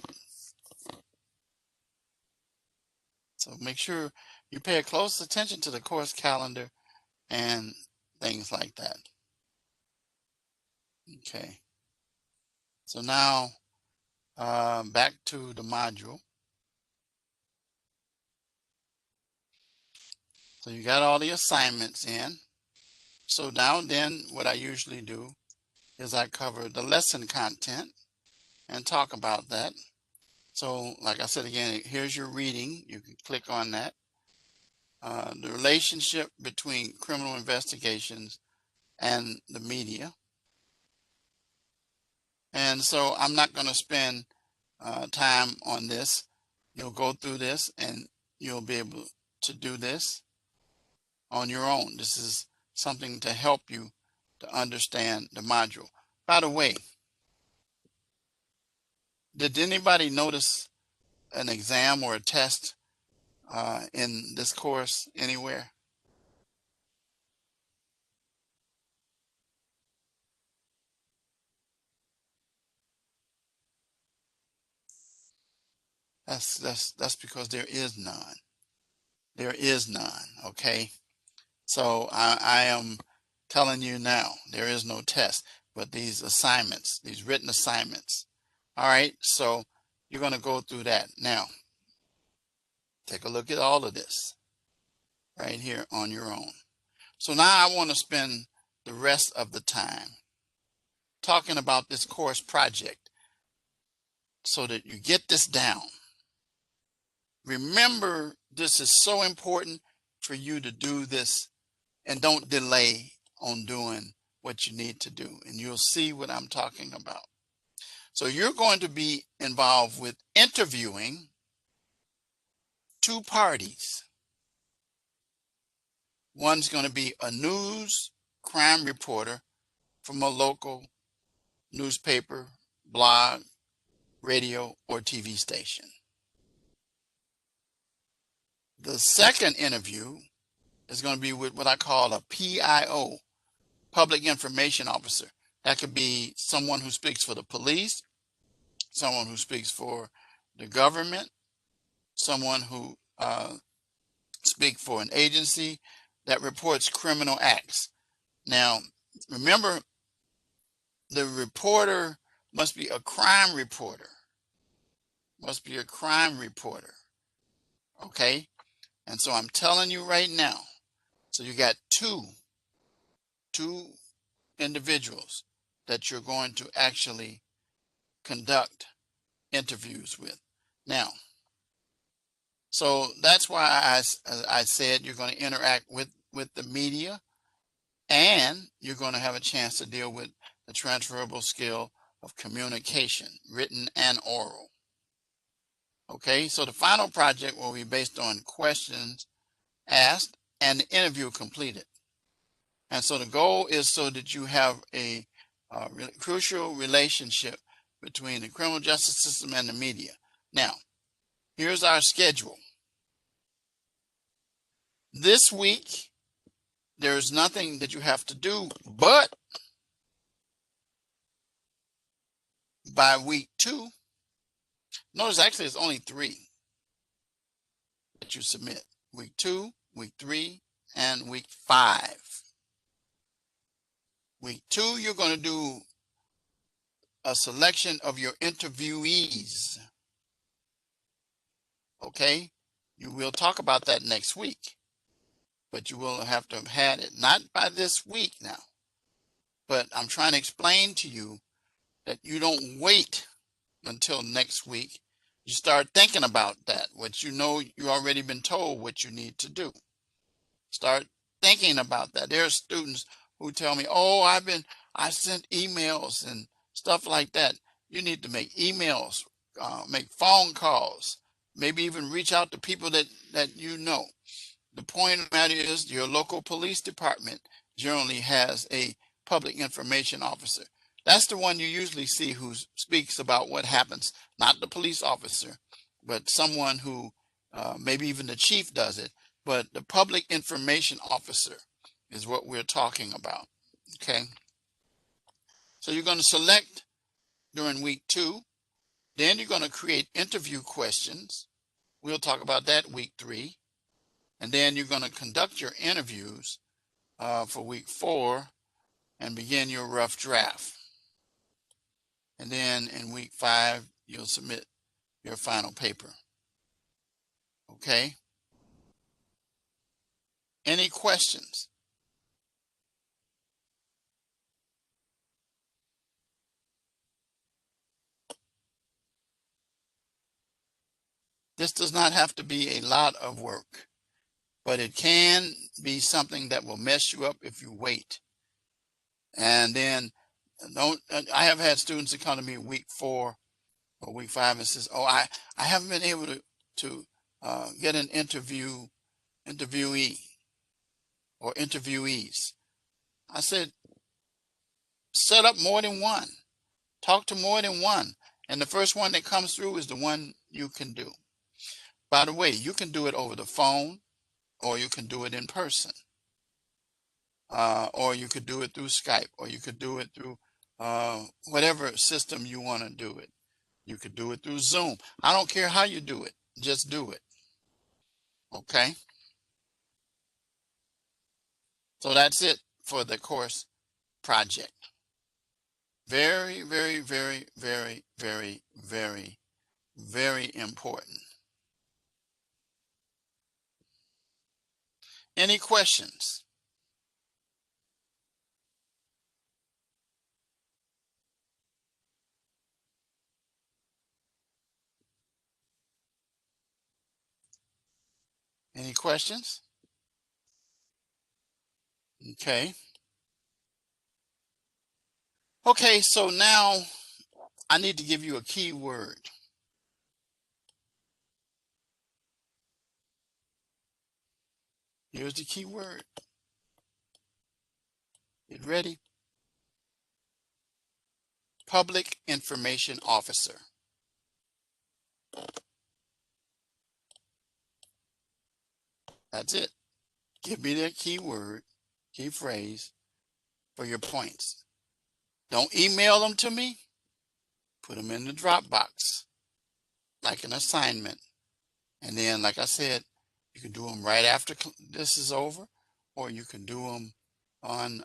So make sure you pay close attention to the course calendar and things like that. Okay. So now back to the module. So you got all the assignments in. So now then what I usually do is I cover the lesson content and talk about that. So like I said again, here's your reading. You can click on that. The relationship between criminal investigations and the media. And so I'm not going to spend time on this. You'll go through this and you'll be able to do this on your own. This is something to help you to understand the module. By the way, did anybody notice an exam or a test in this course anywhere? That's because there is none. There is none. Okay. So I am telling you now, there is no test, but these assignments, these written assignments. All right. So you're going to go through that. Now, take a look at all of this right here on your own. So now I want to spend the rest of the time talking about this course project so that you get this down. Remember, this is so important for you to do this and don't delay on doing what you need to do. And you'll see what I'm talking about. So you're going to be involved with interviewing 2 parties. One's going to be a news crime reporter from a local newspaper, blog, radio, or TV station. The second interview is going to be with what I call a PIO, Public Information Officer. That could be someone who speaks for the police, someone who speaks for the government, someone who speaks for an agency that reports criminal acts. Now, remember, the reporter must be a crime reporter. Must be a crime reporter. Okay? And so I'm telling you right now, so you got two individuals that you're going to actually conduct interviews with. Now, so that's why I said you're going to interact with the media, and you're going to have a chance to deal with the transferable skill of communication, written and oral. Okay, so the final project will be based on questions asked and the interview completed. And so the goal is so that you have a crucial relationship between the criminal justice system and the media. Now, here's our schedule. This week, there's nothing that you have to do, but by week 2, notice actually it's only 3 that you submit. Week 2, week 3, and week 5. Week 2, you're going to do a selection of your interviewees. Okay? We'll talk about that next week. but you will have to have had it, not by this week now. But I'm trying to explain to you that you don't wait until next week. You start thinking about that, what you know you already been told what you need to do. Start thinking about that. There are students who tell me, oh, I sent emails and stuff like that. You need to make emails, make phone calls, maybe even reach out to people that you know. The point of the matter is your local police department generally has a public information officer. That's the one you usually see who speaks about what happens, not the police officer, but someone who, maybe even the chief does it, but the public information officer is what we're talking about, okay? So you're going to select during week 2, then you're going to create interview questions. We'll talk about that week 3. And then you're going to conduct your interviews for week 4 and begin your rough draft. And then in week 5, you'll submit your final paper. Okay? Any questions? This does not have to be a lot of work, but it can be something that will mess you up if you wait. And then I have had students that come to me week 4 or week 5 and says, oh, I haven't been able to get an interviewee or interviewees. I said, set up more than one. Talk to more than one. And the first one that comes through is the one you can do. By the way, you can do it over the phone, or you can do it in person. Or you could do it through Skype, or you could do it through whatever system you want to do it. You could do it through Zoom. I don't care how you do it. Just do it. Okay? So that's it for the course project. Very, very, very, very, very, very, very important. Any questions? Any questions? Okay. Okay, so now I need to give you a key word. Here's the key word. Get ready. Public information officer. That's it. Give me that key word, key phrase for your points. Don't email them to me. Put them in the Dropbox like an assignment. And then, like I said, you can do them right after this is over, or you can do them on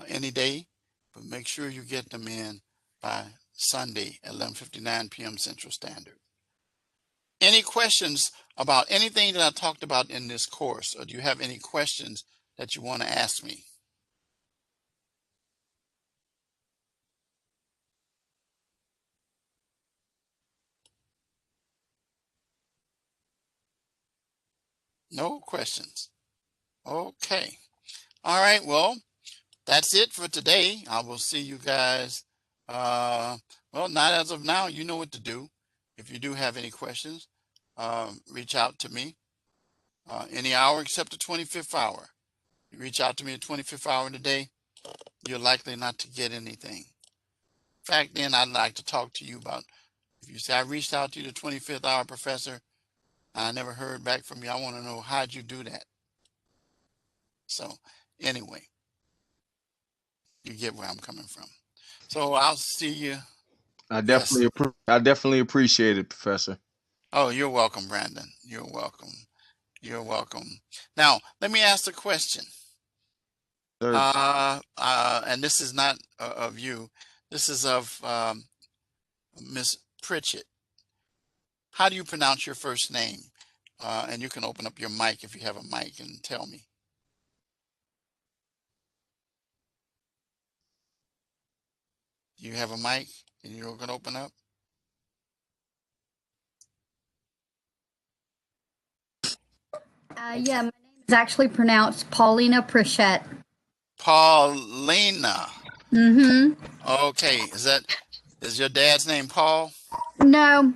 any day, but make sure you get them in by Sunday at 11:59 p.m. Central Standard. Any questions about anything that I talked about in this course, or do you have any questions that you want to ask me? No questions. Okay. All right. Well, that's it for today. I will see you guys. Well, not as of now. You know what to do. If you do have any questions, reach out to me any hour except the 25th hour. You reach out to me at 25th hour of the day, you're likely not to get anything. In fact, then I'd like to talk to you about, if you say I reached out to you the 25th hour, professor, I never heard back from you. I want to know, how'd you do that? So anyway, you get where I'm coming from. So I'll see you. Yes. I definitely appreciate it, Professor. Oh, you're welcome, Brandon. You're welcome. You're welcome. Now, let me ask a question. Sir. And this is not of you. This is of Miss Pritchett. How do you pronounce your first name? And you can open up your mic if you have a mic and tell me. Do you have a mic and you're going to open up? Yeah, my name is actually pronounced Paulina Prichette. Paulina. Mm-hmm. Okay. Is your dad's name Paul? No,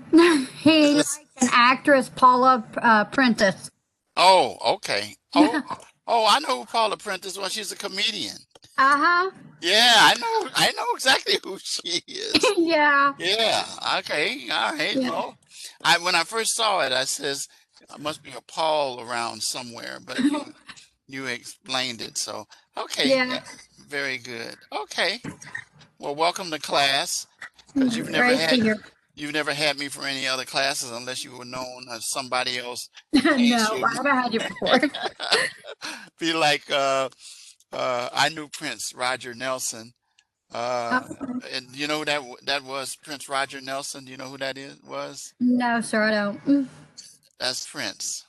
he Is like this? an actress, Paula Prentice. Oh, okay. Oh, I know who Paula Prentice was. She's a comedian. Uh-huh. Yeah, I know exactly who she is. Yeah. Yeah, okay, all right. Yeah. Well, when I first saw it, I says there must be a Paul around somewhere, but you explained it. So, okay, Yeah. very good. Okay. Well, welcome to class, because Great to hear. you've never had me for any other classes unless you were known as somebody else changed No, you. I haven't had you before. Be like I knew Prince Roger Nelson. Uh, And you know who that was Prince Roger Nelson? Do you know who that was? no, sir, I don't. That's Prince.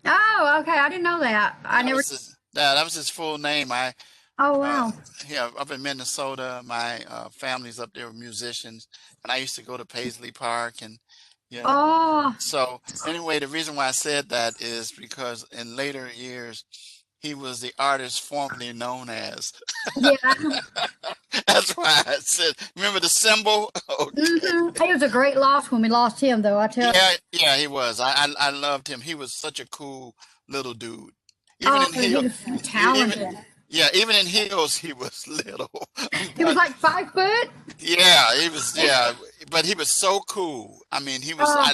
Oh, okay. I didn't know that. I That never. was his full name. Oh, Uh, wow. yeah, up in Minnesota, my family's up there with musicians, and I used to go to Paisley Park, and yeah. Oh, So anyway, the reason why I said that is because in later years, he was the artist formerly known as. yeah. That's why I said, remember the symbol? Okay. He was a great loss when we lost him, though. I tell you. Yeah, he was. I loved him. He was such a cool little dude. Even Oh, in he heel, was so even talented. yeah, even in heels, he was little. He was But like 5 foot. yeah, he was. Yeah, but he was so cool. I mean, he was. Oh,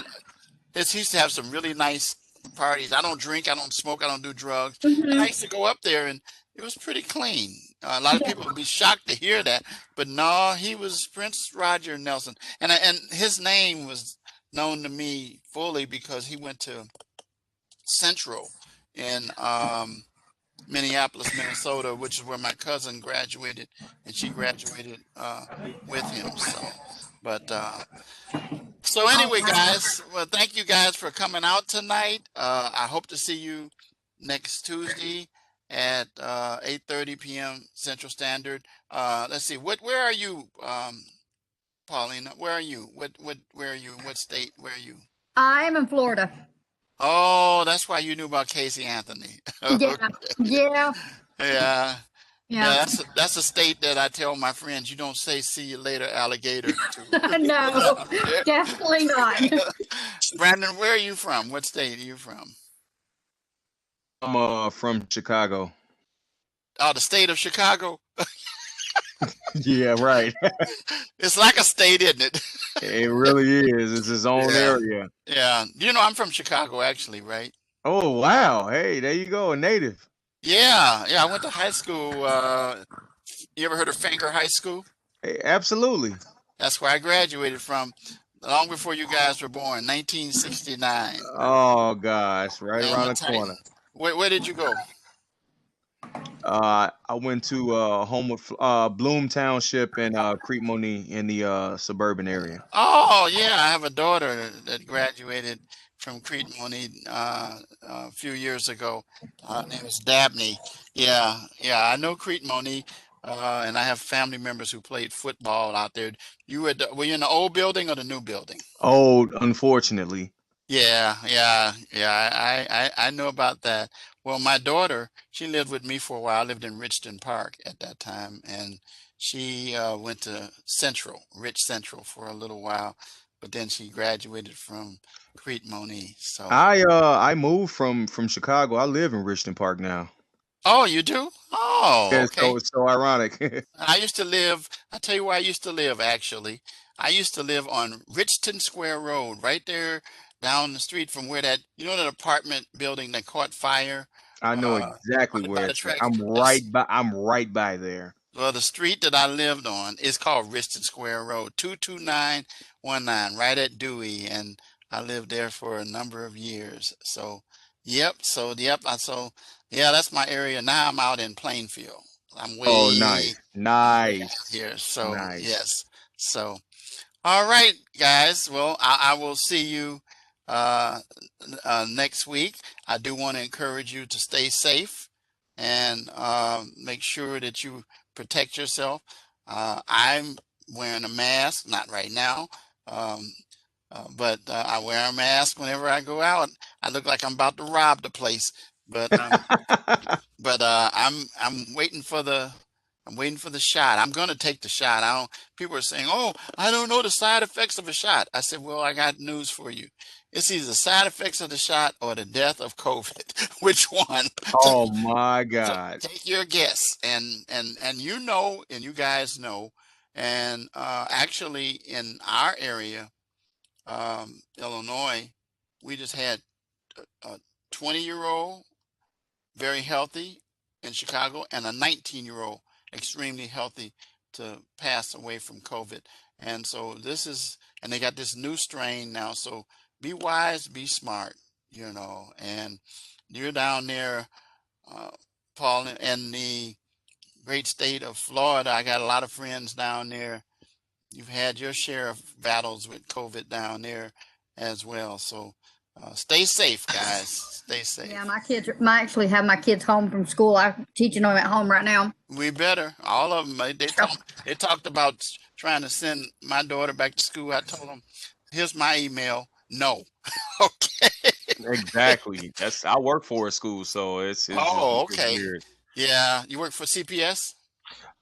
He used to have some really nice parties. I don't drink. I don't smoke. I don't do drugs. And I hmm used to go up there, and it was pretty clean. A lot of yeah. people would be shocked to hear that, but no, he was Prince Roger Nelson, and his name was known to me fully because he went to Central in Minneapolis, Minnesota, which is where my cousin graduated, and she graduated with him. So Oh, anyway, wow. guys, well, thank you guys for coming out tonight. I hope to see you next Tuesday at 8:30 p.m. Central Standard. Let's see, where are you, Paulina? Where are you? Where are you? What state? Where are you? I am in Florida. Oh, that's why you knew about Casey Anthony. Yeah. Yeah. Yeah. Yeah. Yeah, that's a state that I tell my friends you don't say "see you later, alligator" to. No, definitely not. Brandon, where are you from? What state are you from? I'm from Chicago. Oh, the state of Chicago. Yeah, right. It's like a state, isn't it? It really is. It's his own Yeah, area. yeah. You know, I'm from Chicago, actually, right? Oh wow. Hey, there you go, a native. Yeah, yeah. I went to high school. You ever heard of Fanker High School? Hey, absolutely. That's where I graduated from, long before you guys were born, 1969. Oh gosh, right I'm around a the tight. corner. Where did you go? I went to Homewood, Bloom Township and Crete-Monee in the suburban area. Oh, yeah, I have a daughter that graduated from Crete Money a few years ago. Her name is Dabney. Yeah, yeah, I know Crete Money, and I have family members who played football out there. Were you in the old building or the new building? Oh, unfortunately. Yeah, yeah, yeah. I know about that. Well, my daughter, she lived with me for a while. I lived in Richton Park at that time, and she went to Rich Central for a little while, but then she graduated from Crete Monee. So, I moved from Chicago. I live in Richton Park now. oh, you do? Oh, Yeah, so okay. it's so ironic. I tell you where I used to live, actually. I used to live on Richton Square Road, right there down the street from where that apartment building that caught fire, I know exactly right by where the it's at. tracks. That's, I'm right by there. well, the street that I lived on is called Richton Square Road, 22919, right at Dewey. And I lived there for a number of years. Yeah, that's my area. Now I'm out in Plainfield. I'm Oh, nice. way out Nice. here. So, Nice. yes. So, all right, guys. Well, I will see you next week. I do want to encourage you to stay safe and make sure that you protect yourself. I'm wearing a mask, not right now, um, but I wear a mask whenever I go out. I look like I'm about to rob the place, but I'm waiting for the shot. I'm gonna take the shot. I don't People are saying, "Oh, I don't know the side effects of a shot." I said, "Well, I got news for you. It's either the side effects of the shot or the death of COVID. Which one?" Oh my So God. take your guess. And you know, and you guys know, and actually in our area, Illinois, we just had a 20-year-old very healthy in Chicago, and a 19-year-old extremely healthy to pass away from COVID. And so and they got this new strain now. So be wise, be smart, and you're down there, uh, Paul, in the great state of Florida. I got a lot of friends down there. You've had your share of battles with COVID down there as well. So stay safe, guys. Stay Yeah, safe. my kids might actually have my kids home from school. I'm teaching them at home right now. We better. All of them. They talked about trying to send my daughter back to school. I told them, "Here's my email." No. Okay. Exactly. I work for a school, so it's just Oh, it's okay. weird. Yeah. You work for CPS?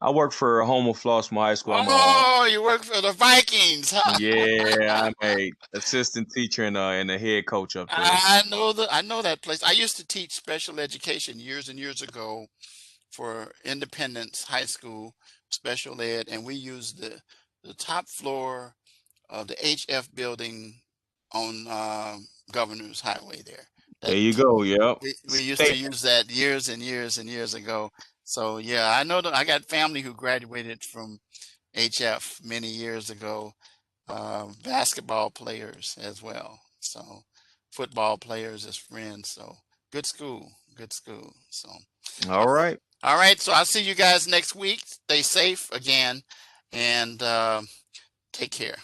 I work for Homo Flossmoor High School. I'm Oh, you work for the Vikings, huh? yeah, I'm a assistant teacher and a head coach up there. I know that place. I used to teach special education years and years ago for Independence High School, special ed, and we used the top floor of the HF building on Governor's Highway there. There That you go. Yep. we used to Stay. use that years and years and years ago. So yeah, I know that I got family who graduated from HF many years ago, basketball players as well. So football players as friends. So good school, good school. So All right. all right. So I'll see you guys next week. Stay safe again, and take care.